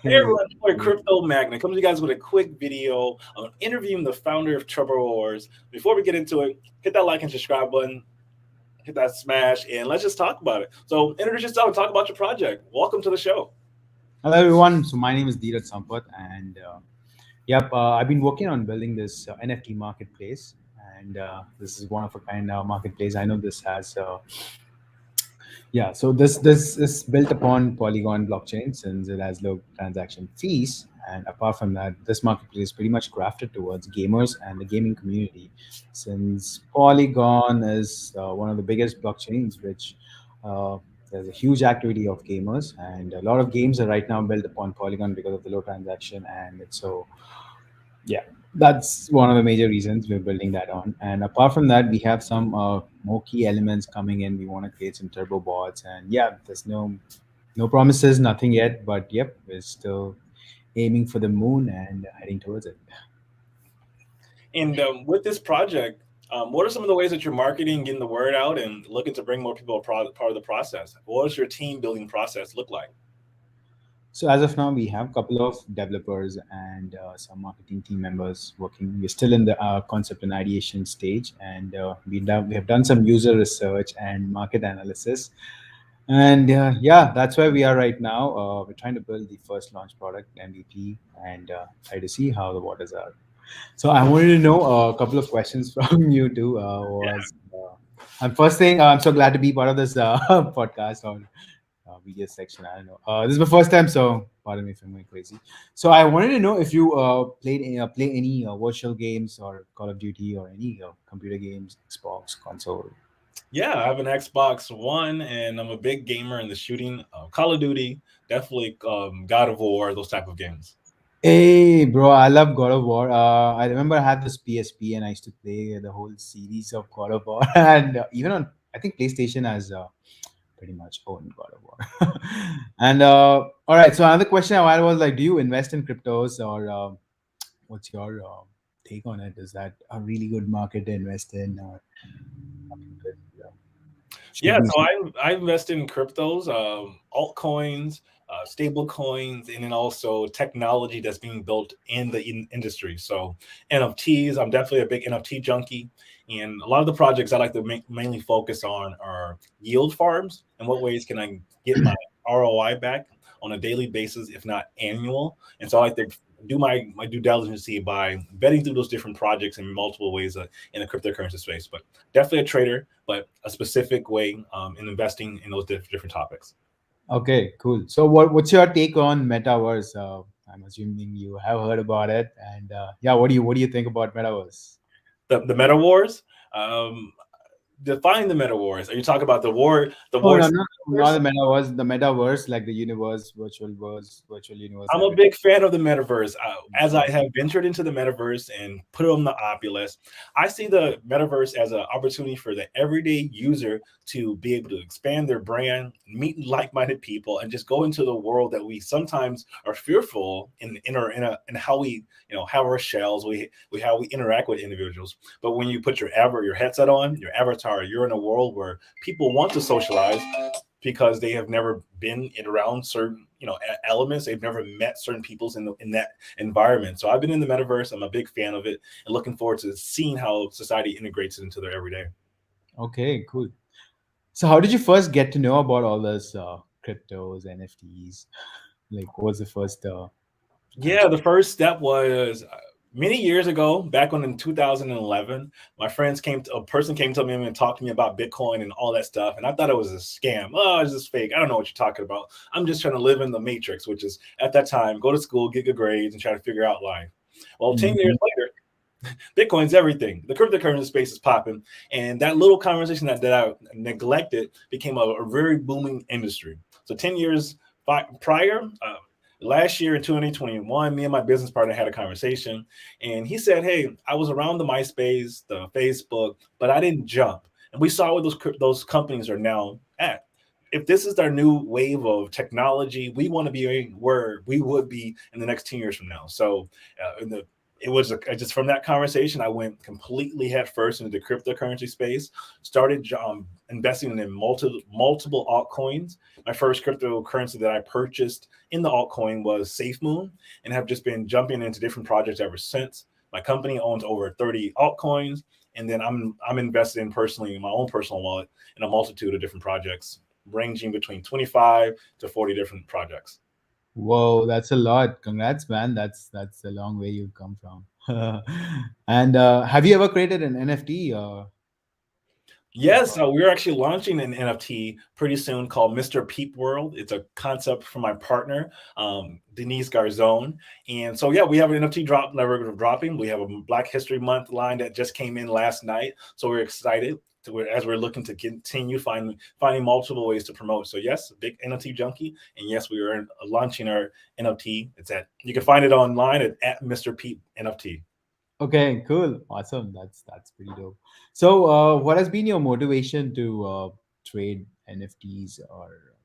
Hey Hey, everyone, for Crypto Magnet comes to you guys with a quick video on interviewing the founder of TurboWars. Before we get into it, hit that like and subscribe button, hit that smash, and let's just talk about it. So introduce yourself and talk about your project. Welcome to the show. hello everyone. So my name is Dheeraj Sampath, and I've been working on building this NFT marketplace, and this is one of a kind marketplace. I know this has so this is built upon Polygon blockchain since it has low transaction fees. And apart from that, this marketplace is pretty much crafted towards gamers and the gaming community, since Polygon is one of the biggest blockchains, which uh, there's a huge activity of gamers, and a lot of games are right now built upon Polygon because of the low transaction, and it's so yeah, that's one of the major reasons we're building that on. And apart from that, we have some more key elements coming in. We want to create some turbo bots, and there's no promises, nothing yet, but yep, we're still aiming for the moon and heading towards it. And with this project, what are some of the ways that you're marketing, getting the word out, and looking to bring more people part of the process? What does your team building process look like? So as of now, we have a couple of developers and some marketing team members working. We're still in the concept and ideation stage, and we have done some user research and market analysis. And that's where we are right now. We're trying to build the first launch product MVP and try to see how the waters are. So I wanted to know a couple of questions from you too. And first thing, I'm so glad to be part of this podcast or media section. I don't know. This is my first time, so pardon me if I'm going crazy. So I wanted to know if you play any virtual games or Call of Duty or any computer games, Xbox console. Yeah, I have an Xbox One, and I'm a big gamer in the shooting, Call of Duty, definitely God of War, those type of games. Hey, bro, I love God of War. I remember I had this PSP and I used to play the whole series of God of War, and even on I think PlayStation has pretty much owned God of War. And all right, so another question I had was like, do you invest in cryptos or what's your take on it? Is that a really good market to invest in, or something that should Yeah, be? so I invest in cryptos, altcoins, stable coins, and then also technology that's being built in the industry. So NFTs, I'm definitely a big NFT junkie, and a lot of the projects I like to mainly focus on are yield farms. And what ways can I get my ROI back on a daily basis, if not annual? And so I like to do my due diligence by vetting through those different projects in multiple ways in the cryptocurrency space. But definitely a trader, but a specific way in investing in those different topics. Okay, cool. So what's your take on metaverse? I'm assuming you have heard about it, and what do you think about metaverse? The meta wars. Um, Define the meta wars. Are you talking about the war? The Oh war? no, no, not the metaverse, like the universe, virtual universe, I'm a everything. big fan of the metaverse. As I have ventured into the metaverse and put it on the Oculus, I see the metaverse as an opportunity for the everyday user to be able to expand their brand, meet like-minded people, and just go into the world that we sometimes are fearful in how we have our shells, we how we interact with individuals. But when you put your headset on, your avatar, you're in a world where people want to socialize because they have never been around certain elements. They've never met certain peoples in that environment. So I've been in the metaverse. I'm a big fan of it and looking forward to seeing how society integrates it into their everyday. Okay, cool. So how did you first get to know about all this cryptos, NFTs? Like, what was the first time? Yeah, the first step was many years ago, back when in 2011, a person came to me and talked to me about Bitcoin and all that stuff, and I thought it was a scam. Oh, it's just fake. I don't know what you're talking about. I'm just trying to live in the matrix, which is at that time, go to school, get good grades, and try to figure out life. Well, 10 years Mhm. later, Bitcoin's everything. The cryptocurrency space is popping, and that little conversation that I neglected became a very booming industry. So 10 years prior, last year in 2021, me and my business partner had a conversation, and he said, "Hey, I was around the MySpace, the Facebook, but I didn't jump." And we saw where those companies are now at. If this is our new wave of technology, we want to be where we would be in the next 10 years from now. So, in the it was just from that conversation, I went completely head first into the cryptocurrency space. Started investing in multiple altcoins. My first cryptocurrency that I purchased in the altcoin was SafeMoon, and have just been jumping into different projects ever since. My company owns over 30 altcoins, and then I'm invested in personally in my own personal wallet in a multitude of different projects, ranging between 25 to 40 different projects. Whoa, that's a lot. Congrats, man. That's a long way you've come from. And have you ever created an NFT? Yes, so we're actually launching an NFT pretty soon called Mr. Peep World. It's a concept from my partner, Denise Garzone. And so, yeah, we have an NFT drop that we're dropping. We have a Black History Month line that just came in last night. So we're excited as we're looking to continue finding multiple ways to promote. So, yes, big NFT junkie. And yes, we are launching our NFT. You can find it online at Mr. Peep NFT. Okay, cool, awesome. That's pretty dope. So, what has been your motivation to trade NFTs or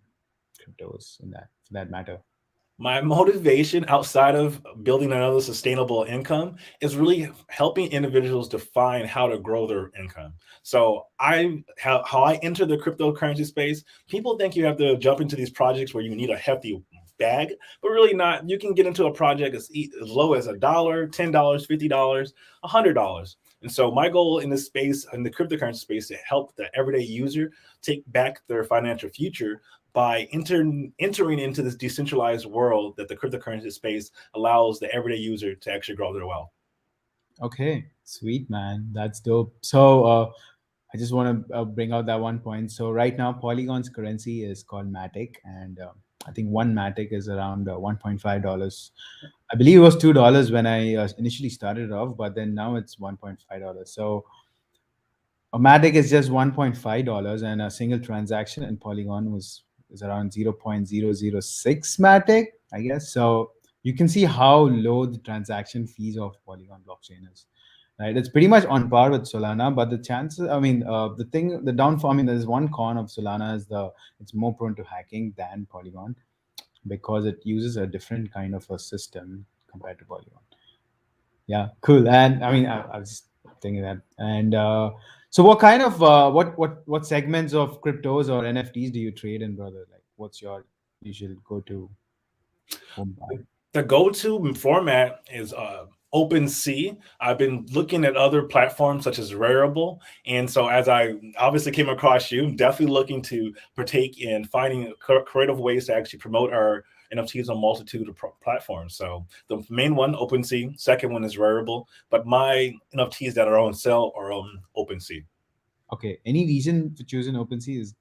cryptos in that for that matter? My motivation outside of building another sustainable income is really helping individuals define how to grow their income. So how I enter the cryptocurrency space, people think you have to jump into these projects where you need a hefty bag, but really not. You can get into a project as low as $1, $10, $50, $100. And so my goal in this space, in the cryptocurrency space, to help the everyday user take back their financial future by entering into this decentralized world that the cryptocurrency space allows the everyday user to actually grow their wealth. Okay, sweet man, that's dope. So, I just want to bring out that one point. So right now, Polygon's currency is called Matic, and I think one Matic is around $1.5. I believe it was $2 when I initially started off, but then now it's $1.5. So a Matic is just $1.5, and a single transaction in Polygon is around 0.006 Matic, I guess. So you can see how low the transaction fees of Polygon blockchain is. Right, it's pretty much on par with Solana, but the chances, I mean, the downfall, I mean, there's one con of Solana is it's more prone to hacking than Polygon because it uses a different kind of a system compared to Polygon. Yeah, cool. And I mean, I was thinking that. And so, what kind of what segments of cryptos or NFTs do you trade in, brother? Like, what's your usual go-to home buy? The go-to format is OpenSea. I've been looking at other platforms such as Rarible, and so as I obviously came across you, I'm definitely looking to partake in finding creative ways to actually promote our NFTs on a multitude of platforms. So the main one, OpenSea. Second one is Rarible, but my NFTs that are on sale are on OpenSea. Okay, any reason for choosing OpenSea is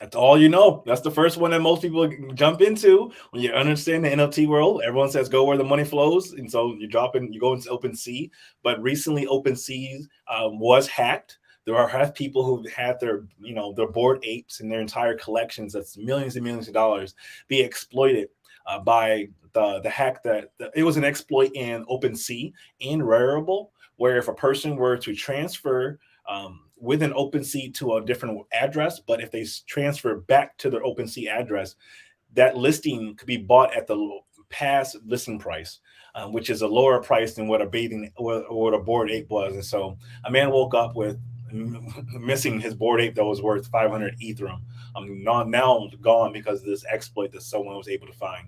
That's all you know. That's the first one that most people jump into when you understand the NFT world. Everyone says go where the money flows, and so you go into OpenSea. But recently, OpenSea was hacked. There have people who had their bored apes and their entire collections, that's millions and millions of dollars, be exploited by the hack. It was an exploit in OpenSea and Rarible, where if a person were to transfer with an OpenSea to a different address, but if they transfer back to their OpenSea address, that listing could be bought at the past listing price, which is a lower price than what a bored ape was. And so a man woke up with missing his bored ape that was worth 500 Ethereum. Now gone because of this exploit that someone was able to find.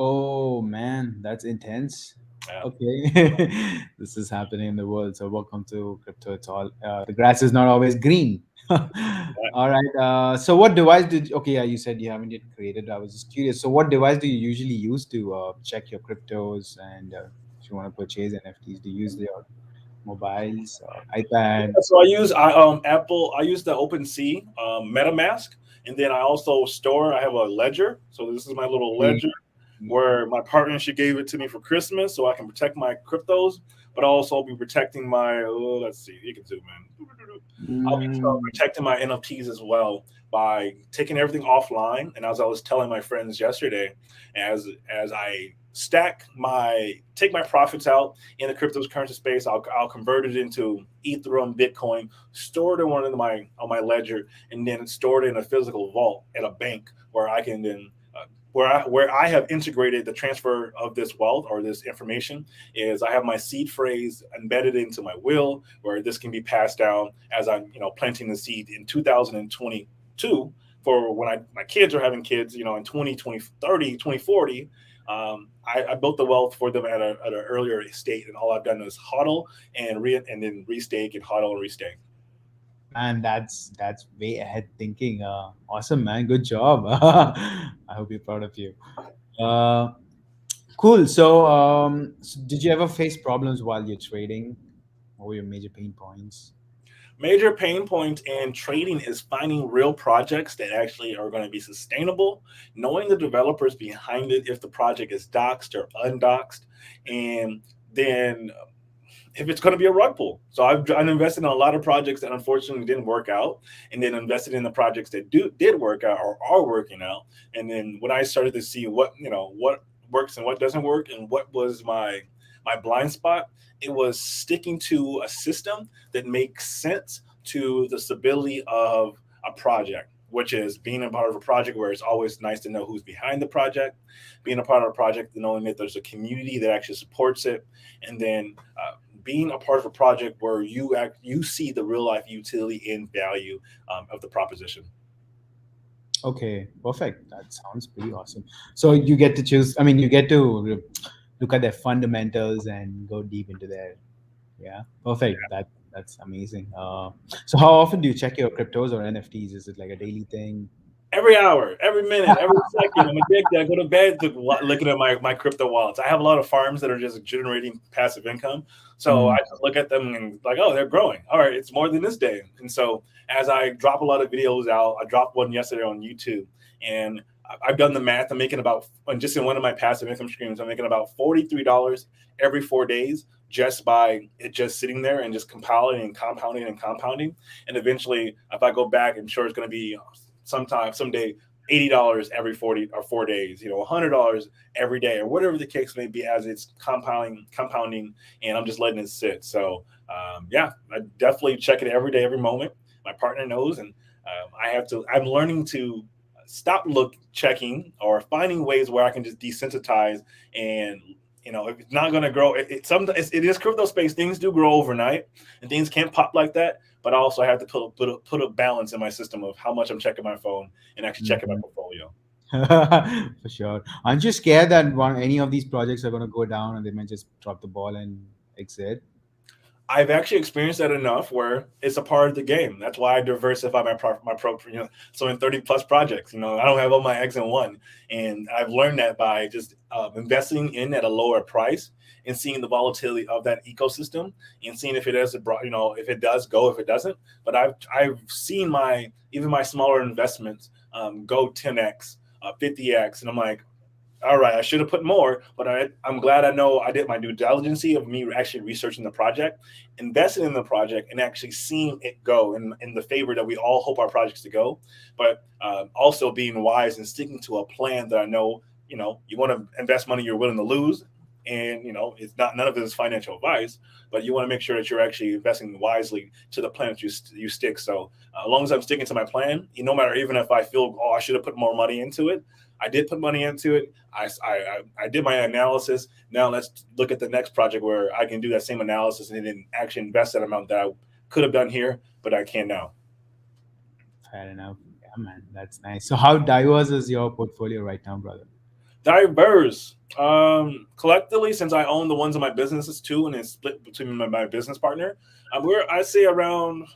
oh man, that's intense. Yeah. Okay, this is happening in the world. So welcome to crypto. It's all the grass is not always green. All right. So what device did? Okay, yeah, you said you haven't yet created. I was just curious. So what device do you usually use to check your cryptos and if you want to purchase NFTs? Do you use your mobiles or iPad? So Apple. I use the OpenSea MetaMask, and then I have a ledger. So this is my little Okay. ledger where my partner, she gave it to me for Christmas, so I can protect my cryptos, but I'll also be protecting my. Let's see, you can zoom in. I'll be Mm, protecting my NFTs as well by taking everything offline. And as I was telling my friends yesterday, as I take my profits out in the cryptocurrency space, I'll convert it into Ethereum, Bitcoin, store it in on my ledger, and then store it in a physical vault at a bank where I can then where I have integrated the transfer of this wealth or this information is I have my seed phrase embedded into my will, where this can be passed down as I'm planting the seed in 2022 for when my kids are having kids, in 2030, 2040. I built the wealth for them at an earlier state, and all I've done is hodl and then restake and hodl and restake. Man, that's way ahead thinking. Awesome, man. Good job. I hope you're proud of you. Uh, cool. So did you ever face problems while you're trading? What were your major pain points? Major pain point in trading is finding real projects that actually are going to be sustainable, knowing the developers behind it, if the project is doxed or undoxed, and then if it's going to be a rug pull. So I've invested in a lot of projects that unfortunately didn't work out, and then invested in the projects that did work out or are working out. And then when I started to see what works and what doesn't work, and what was my blind spot, it was sticking to a system that makes sense to the stability of a project, which is being a part of a project where it's always nice to know who's behind the project, being a part of a project, knowing that there's a community that actually supports it, and then being a part of a project where you see the real life utility and value of the proposition. Okay, perfect. That sounds pretty awesome. So you get to choose. I mean, you get to look at their fundamentals and go deep into their. Yeah, perfect. That's amazing. So how often do you check your cryptos or NFTs? Is it like a daily thing? Every hour, every minute, every second, I'm addicted. I go to bed looking at my crypto wallets. I have a lot of farms that are just generating passive income. So Mm. I just look at them and like, oh, they're growing. All right, it's more than this day. And so as I drop a lot of videos out, I dropped one yesterday on YouTube, and I've done the math. I'm making about, and just in one of my passive income streams, I'm making about $43 every 4 days just by it just sitting there and just compiling and compounding and compounding. And eventually, if I go back, I'm sure it's going to be someday $80 every 40 or 4 days, $100 every day, or whatever the case may be, as it's compounding, and I'm just letting it sit. So yeah, I definitely check it every day, every moment. My partner knows, and I'm learning to stop checking or finding ways where I can just desensitize. And if it's not going to grow, it is crypto space. Things do grow overnight, and things can't pop like that. But I also have to put a balance in my system of how much I'm checking my phone and actually checking my Mhm. portfolio. For sure. Aren't you scared that any of these projects are going to go down and they might just drop the ball and exit? I've actually experienced that enough where it's a part of the game. That's why I diversify so in 30 plus projects. I don't have all my eggs in one, and I've learned that by just investing in at a lower price and seeing the volatility of that ecosystem, and seeing if it has if it does go, if it doesn't. But I've seen my smaller investments go 10x, 50x, and I'm like, all right, I should have put more, but I'm glad I know I did my due diligence of me actually researching the project, investing in the project, and actually seeing it go in the favor that we all hope our projects to go. But also being wise and sticking to a plan that I know, you want to invest money you're willing to lose. And it's not, none of it is financial advice, but you want to make sure that you're actually investing wisely to the plan that you stick. So as long as I'm sticking to my plan, no matter, even if I feel, oh, I should have put more money into it, I did put money into it. I did my analysis. Now let's look at the next project where I can do that same analysis and then actually invest that amount that I could have done here, but I can now. Fair enough. Yeah, man, that's nice. So how diverse is your portfolio right now, brother? Diverse. Collectively, since I own the ones in my businesses too, and it's split between my business partner, I say around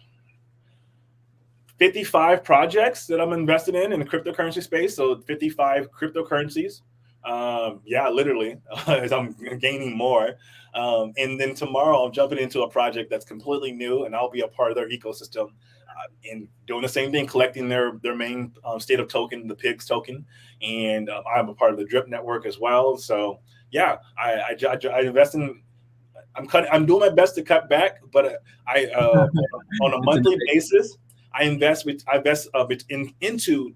55 projects that I'm invested in the cryptocurrency space. So 55 cryptocurrencies. Yeah, literally, as I'm gaining more. And then tomorrow I'm jumping into a project that's completely new, and I'll be a part of their ecosystem and doing the same thing, collecting their main state of token, the pigs token. And I'm a part of the drip network as well. So yeah, I invest in, I'm doing my best to cut back, but I on a It's monthly interesting. basis, I invest into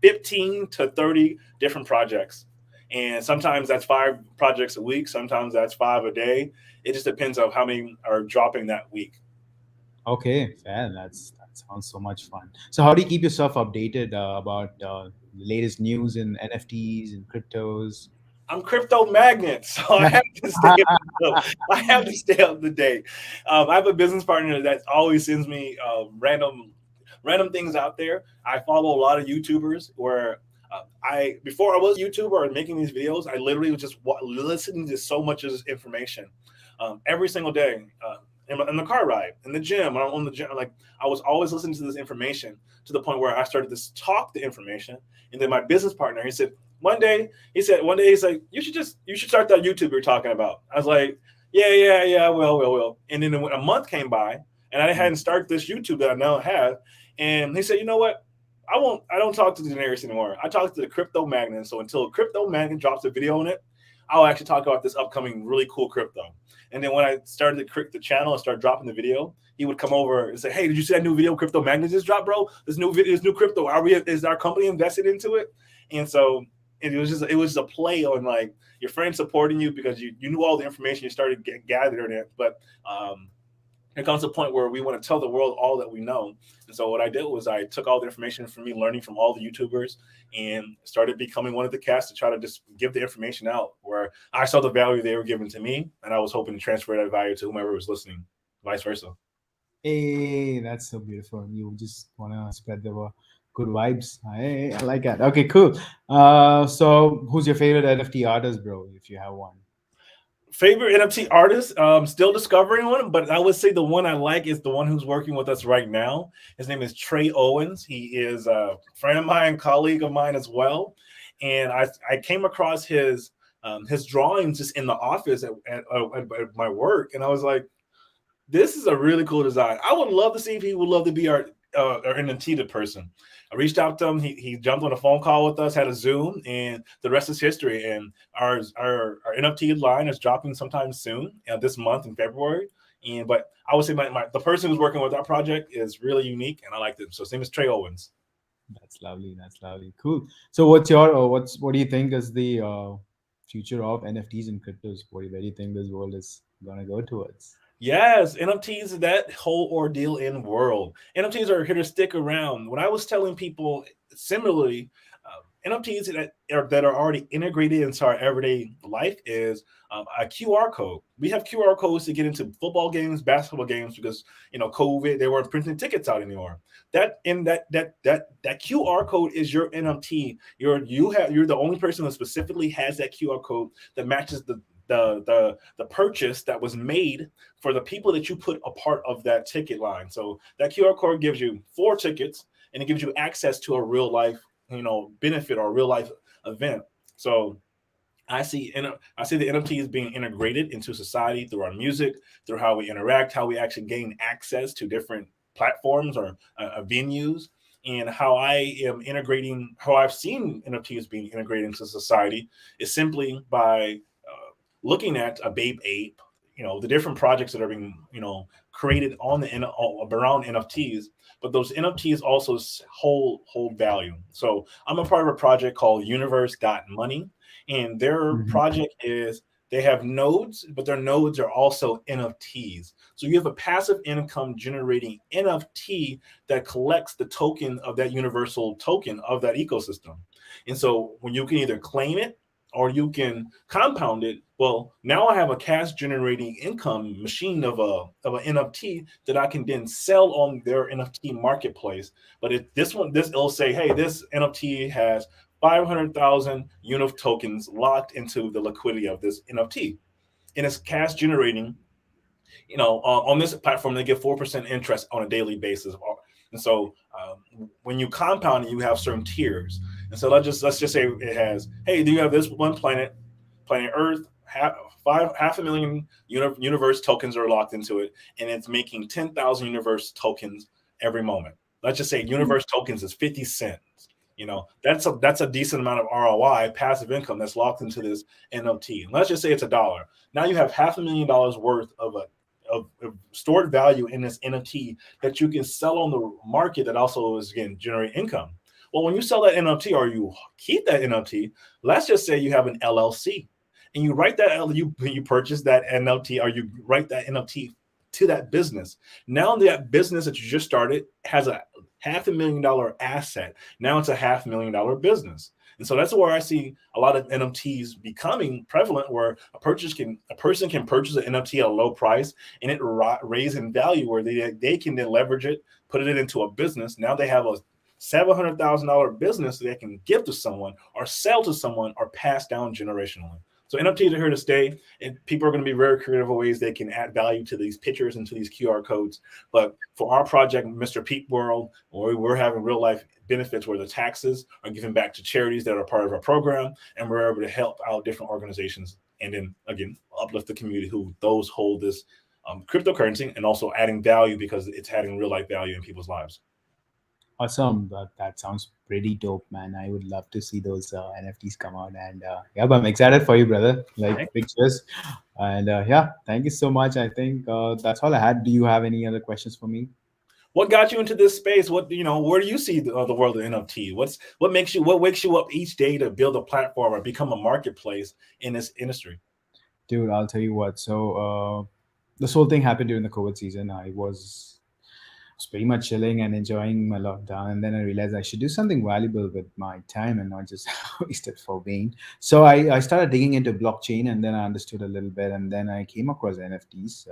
15 to 30 different projects. And sometimes that's 5 projects a week, sometimes that's 5 a day. It just depends on how many are dropping that week. Okay, fair. That sounds so much fun. So how do you keep yourself updated about latest news in NFTs and cryptos? I'm crypto magnet, so I have to stay up. I have to stay up to date. I have a business partner that always sends me random things out there. I follow a lot of YouTubers where I before I was a YouTuber and making these videos, I literally was just listening to so much of this information every single day. In the car ride, in the gym, when I'm on the gym, like I was always listening to this information to the point where I started to talk the information. And then my business partner, one day he's like, you should start that YouTube you're talking about. I was like, yeah, well. And then a month came by and I hadn't started this YouTube that I now have. And he said, you know what? I don't talk to the generics anymore. I talk to the crypto magnet. So until crypto magnet drops a video on it, I'll actually talk about this upcoming really cool crypto. And then when I started the channel and started dropping the video, he would come over and say, "Hey, did you see that new video Crypto Magnet just dropped, bro? This new video, this new crypto. Is our company invested into it?" And so it was a play on like your friends supporting you because you knew all the information, you started gathering it. But it comes to a point where we want to tell the world all that we know. And so what I did was I took all the information from me learning from all the YouTubers and started becoming one of the cast to try to just give the information out where I saw the value they were giving to me. And I was hoping to transfer that value to whomever was listening, vice versa. Hey, that's so beautiful. You just want to spread the good vibes. Hey, I like that. Okay, cool. So who's your favorite NFT artist, bro, if you have one? Favorite NFT artist, still discovering one, but I would say the one I like is the one who's working with us right now. His name is Trey Owens. He is a friend of mine, colleague of mine as well. And I came across his drawings just in the office at my work. And I was like, this is a really cool design. I would love to see if he would love to be our NFT person. I reached out to him. He jumped on a phone call with us, had a Zoom, and the rest is history. And our NFT line is dropping sometime soon, this month in February. But I would say the person who's working with our project is really unique, and I like them. So his name is Trey Owens. That's lovely. That's lovely. Cool. So what do you think is the future of NFTs and cryptos? Where do you think this world is gonna go towards? Yes, NFTs, that whole ordeal in world. NFTs are here to stick around. When I was telling people similarly, NFTs that are already integrated into our everyday life is a QR code. We have QR codes to get into football games, basketball games because COVID, they weren't printing tickets out anymore. That QR code is your NFT. You're the only person that specifically has that QR code that matches the purchase that was made for the people that you put a part of that ticket line. So that QR code gives you 4 tickets and it gives you access to a real life, benefit or real life event. So I see the NFTs being integrated into society through our music, through how we interact, how we actually gain access to different platforms or venues, and how I've seen NFTs being integrated into society is simply by looking at a Babe Ape, the different projects that are being, created on around NFTs, but those NFTs also hold value. So I'm a part of a project called Universe.money, and their project is they have nodes, but their nodes are also NFTs. So you have a passive income generating NFT that collects the token of that universal token of that ecosystem. And so when you can either claim it or you can compound it. Well, now I have a cash generating income machine of an NFT that I can then sell on their NFT marketplace. But it'll say, hey, this NFT has 500,000 UNIF tokens locked into the liquidity of this NFT, and it's cash generating. On this platform, they get 4% interest on a daily basis. And so when you compound it, you have certain tiers. And so let's just say it has, hey, do you have this one planet Earth, half a million universe tokens are locked into it, and it's making 10,000 universe tokens every moment. Let's just say universe tokens is 50 cents. That's a decent amount of ROI, passive income that's locked into this NFT. And let's just say it's $1. Now you have $500,000 worth of stored value in this NFT that you can sell on the market that also is again generate income. Well, when you sell that NFT or you keep that NFT, let's just say you have an LLC and you write that you purchase that NFT or you write that NFT to that business. Now that business that you just started has a $500,000 asset. Now it's a $500,000 business. And so that's where I see a lot of NFTs becoming prevalent, where a person can purchase an NFT at a low price and it raise in value, where they can then leverage it, put it into a business. Now they have a $700,000 business that they can give to someone or sell to someone or pass down generationally. So NFTs are here to stay, and people are going to be very creative ways they can add value to these pictures and to these QR codes. But for our project, Mr. Peep World, we're having real life benefits where the taxes are given back to charities that are part of our program, and we're able to help out different organizations, and then again uplift the community who those hold this cryptocurrency, and also adding value because it's adding real life value in people's lives. Awesome. That sounds pretty dope, man. I would love to see those NFTs come out. And yeah, but I'm excited for you, brother. Like Thank you. pictures. And yeah, thank you so much. I think that's all I had. Do you have any other questions for me? What got you into this space? What where do you see the world of NFT? What wakes you up each day to build a platform or become a marketplace in this industry? Dude, I'll tell you what. So this whole thing happened during the COVID season. I was pretty much chilling and enjoying my lockdown, and then I realized I should do something valuable with my time and not just waste it for vain. So I started digging into blockchain, and then I understood a little bit, and then I came across NFTs.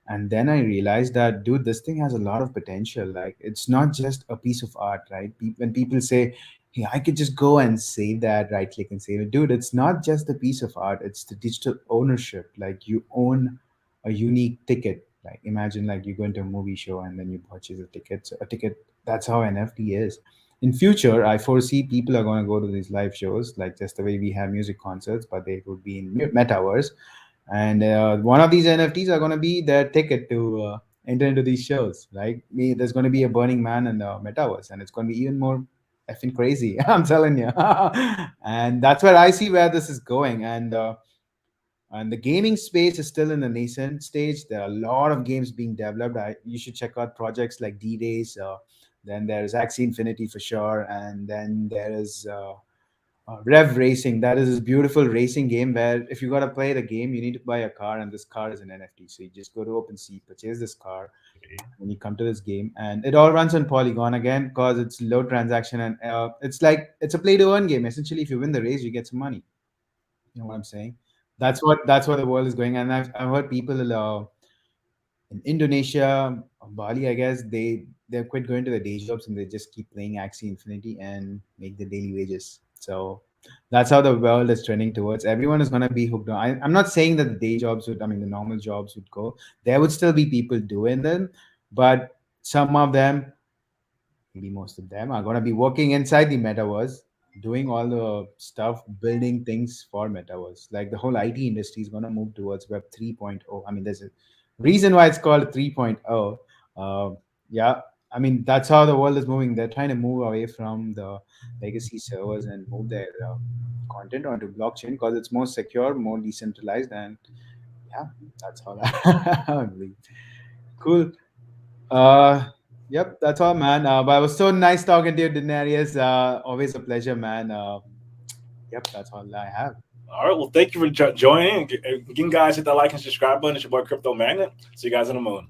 And then I realized that, dude, this thing has a lot of potential. Like, it's not just a piece of art, right? When people say, hey, I could just go and save that, right click and save it, dude, it's not just a piece of art, it's the digital ownership. Like, you own a unique ticket. Like, imagine like you go into a movie show and then you purchase a ticket. So a ticket, that's how NFT is. In future, I foresee people are going to go to these live shows, like just the way we have music concerts, but they would be in metaverse. And one of these NFTs are going to be their ticket to enter into these shows. Like me, there's going to be a Burning Man in the metaverse, and it's going to be even more effing crazy. I'm telling you. And that's where I see where this is going. And the gaming space is still in the nascent stage. There are a lot of games being developed. You should check out projects like D-Days. Then there's Axie Infinity for sure, and then there is Rev Racing. That is this beautiful racing game where if you got to play the game, you need to buy a car, and this car is an NFT. So you just go to OpenSea, purchase this car, when you come to this game, and it all runs on Polygon again because it's low transaction, and it's like it's a play to earn game. Essentially, if you win the race, you get some money. You know what I'm saying? That's what the world is going. And I've heard people in Indonesia, Bali, I guess they're quit going to the day jobs and they just keep playing Axie Infinity and make the daily wages. So that's how the world is trending towards. Everyone is gonna be hooked on. I'm not saying that the day jobs would, I mean, the normal jobs would go. There would still be people doing them, but some of them, maybe most of them, are gonna be working inside the metaverse, doing all the stuff, building things for metaverse. Like the whole IT industry is gonna move towards Web 3.0. I mean, there's a reason why it's called 3.0. Yeah, I mean that's how the world is moving. They're trying to move away from the legacy servers and move their content onto blockchain because it's more secure, more decentralized, and yeah, that's all I believe. Cool. Uh, yep, that's all, man. But it was so nice talking to you, Denarius. Always a pleasure, man. Yep, that's all I have. All right. Well, thank you for joining. Again, guys, hit that like and subscribe button. It's your boy Crypto Magnet. See you guys in the moon.